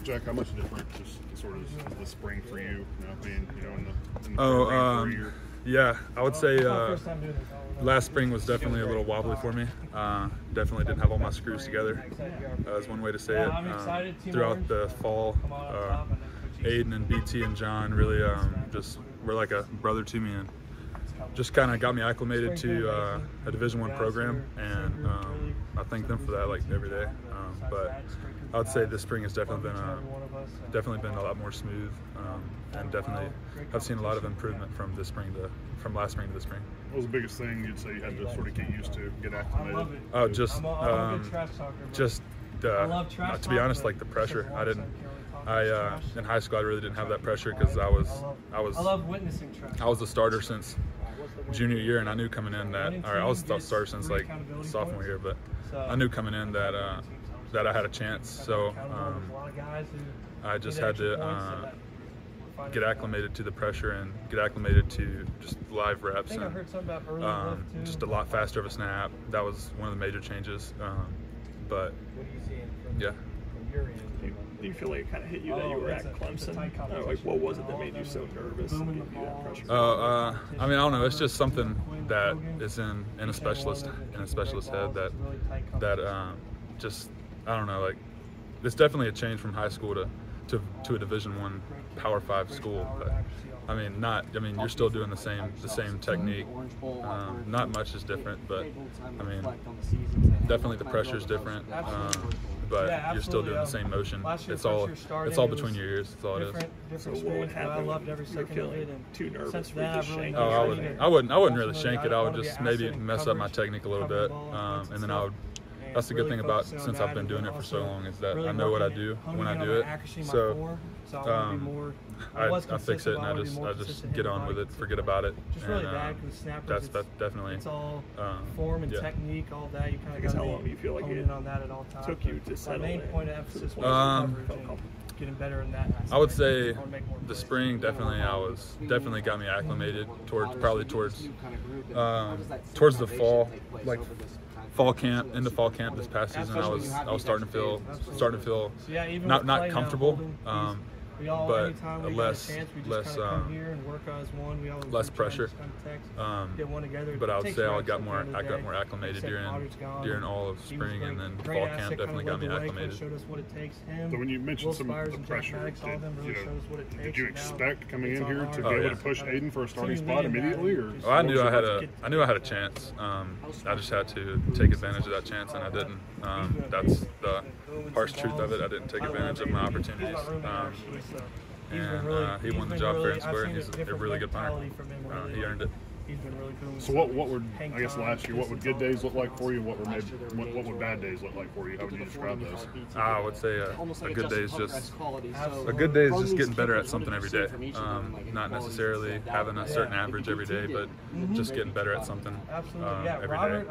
Jack, how much different just sort of the spring for you, being in the year? Yeah, I would say last spring was definitely a little wobbly for me. Definitely didn't have all my screws together. Is one way to say it. Throughout the fall, Aiden and BT and John really just were like a brother to me, and just kind of got me acclimated to a Division I program, and I thank them for that like every day. But I would say this spring has definitely been a lot more smooth, and definitely I've seen a lot of improvement from last spring to this spring. What was the biggest thing you'd say you had to sort of get used to, get acclimated? Oh, just to be honest, like the pressure. In high school I really didn't have that pressure because I was the starter since junior year, and I knew coming in that, or I was the starter since like sophomore year, but I knew coming in that I had a chance. So I just had to get acclimated to the pressure and get acclimated to just live reps, and just a lot faster of a snap. That was one of the major changes. But yeah. Do you feel like it kind of hit you that you were at Clemson? Like, what was it that made you so nervous and gave you that pressure? I mean, I don't know. It's just something that is in a specialist head that just, I don't know. Like, it's definitely a change from high school to a Division I Power 5 school. But I mean, you're still doing the same technique. Not much is different, but I mean, definitely the pressure is different. But you're still doing the same motion. It's all between your ears. That's all it is. So what would happen if you're feeling too nervous for just shank? Oh, I wouldn't really shank it. I would just maybe mess up my technique a little bit, and then I would. That's the good thing about since I've been doing it for so long is that I know what I do when I do it. So I fix it and I just get on with it, forget about it. And that's definitely form and technique, all that. You kind of how long do you feel like it took you to settle? My main point of emphasis was getting better in that aspect. I would say the spring definitely got me acclimated towards the fall, like fall camp, into fall camp this past season. I was starting to feel not comfortable, but less pressure. But I would say I got more acclimated during all of spring, and then fall camp definitely got me acclimated. So when you mentioned some of the pressure, did you expect coming in here to be able to push Aiden for a starting spot immediately, or? I knew I had a chance. I just had to take advantage of that chance, and I didn't. That's the harsh truth of it. I didn't take advantage of my opportunities. And he won the job fair and square, and he's a really good punter. He earned it. So what would, I guess last year, what would good days look like for you? What would bad days look like for you? How would you describe those? I would say a good day is just getting better at something every day. Not necessarily having a certain average every day, but just getting better at something every day.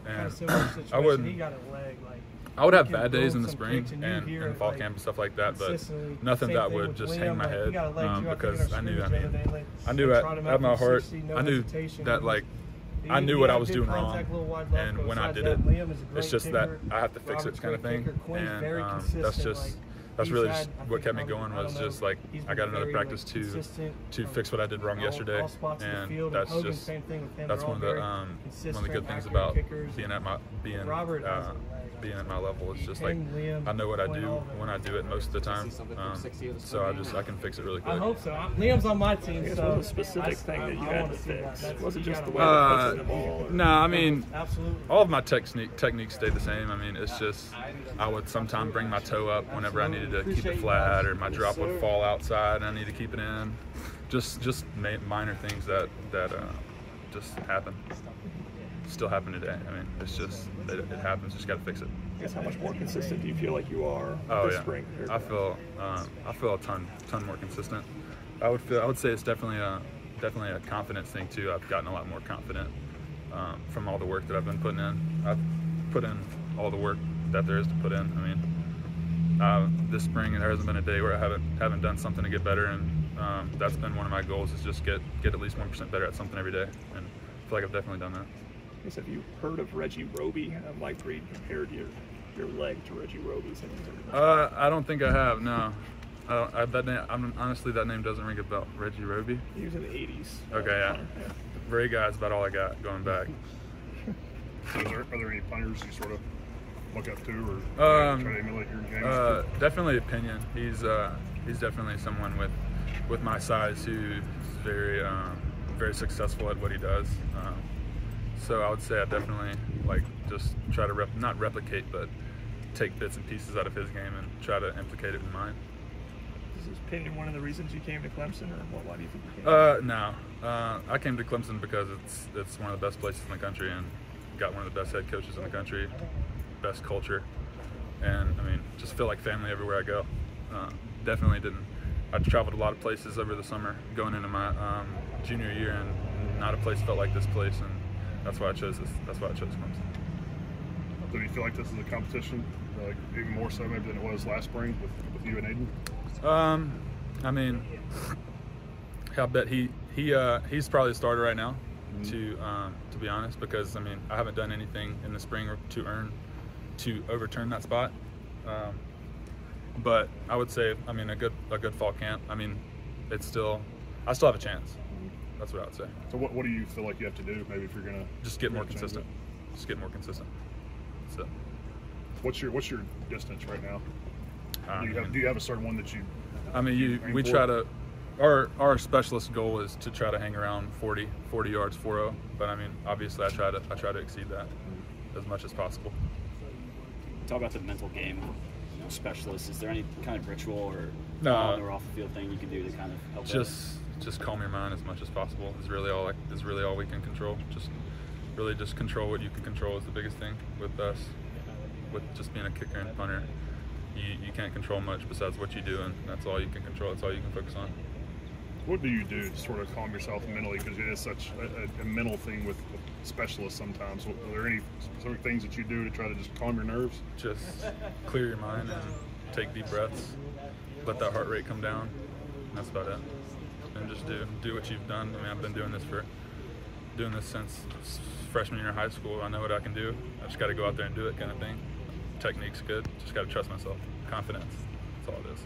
And I would have bad days in the spring and in fall camp and stuff like that, but nothing that would just hang my head, because I knew at my heart, I knew that I knew what I was doing wrong, and when I did it, it's just that I have to fix it kind of thing, and that's really just what kept me going, was just like I got another practice to fix what I did wrong yesterday, and that's one of the good things about being at my level. It's just like I know what I do when I do it most of the time, so I can fix it really quick. I hope so. Liam's on my team, so what was a specific thing that you had to fix? Was it just the way it puts in the ball? No, I mean, all of my techniques stayed the same. I mean, it's just I would sometimes bring my toe up whenever I needed to keep it flat, or my drop would fall outside and I need to keep it in. Just minor things that just happen. Still happen today. I mean, it's just it happens. Just got to fix it. I guess how much more consistent do you feel like you are this spring? I feel a ton more consistent. I would say it's definitely a confidence thing too. I've gotten a lot more confident from all the work that I've been putting in. I've put in all the work that there is to put in. I mean, this spring there hasn't been a day where I haven't done something to get better, and that's been one of my goals, is just get at least 1% better at something every day, and I feel like I've definitely done that. Have you heard of Reggie Roby and Mike Reed compared your leg to Reggie Roby's? I don't think I have. No. Honestly, that name doesn't ring a bell. Reggie Roby? He was in the 80s. Okay, yeah. Very guy is about all I got going back. So are there any punters you sort of look up to or try to emulate your games? Definitely Opinion. He's definitely someone with my size who's very successful at what he does. So I would say I definitely just try to not replicate, but take bits and pieces out of his game and try to implicate it in mine. Is Opinion one of the reasons you came to Clemson, or why do you think you came? No. I came to Clemson because it's one of the best places in the country and got one of the best head coaches in the country, best culture, and I mean, just feel like family everywhere I go. Definitely didn't. I traveled a lot of places over the summer going into my junior year, and not a place felt like this place, and that's why I chose this. That's why I chose Clemson. Do you feel like this is a competition, even more so maybe than it was last spring with you and Aiden? I mean, I bet he's probably the starter right now, to be honest, because I mean I haven't done anything in the spring to overturn that spot. But I would say, I mean, a good fall camp. I mean, I still have a chance. That's what I would say. So what do you feel like you have to do, maybe, if you're gonna just get more consistent? Just get more consistent. So, what's your distance right now? Do you have a certain one that you? I mean, we try to. Our specialist goal is to try to hang around 40 yards 4.0. But I mean, obviously, I try to exceed that as much as possible. Talk about the mental game specialist. Is there any kind of ritual or on or off the field thing you can do to kind of help? Just calm your mind as much as possible. Is really all we can control. Just control what you can control is the biggest thing with us. With just being a kicker and punter, you can't control much besides what you do, and that's all you can control. That's all you can focus on. What do you do to sort of calm yourself mentally? Because it is such a mental thing with specialists sometimes. Are there any sort of things that you do to try to just calm your nerves? Just clear your mind and take deep breaths. Let that heart rate come down. And that's about it. And just do what you've done. I mean, I've been doing this since freshman year of high school. I know what I can do. I just got to go out there and do it, kind of thing. Technique's good. Just got to trust myself. Confidence. That's all it is.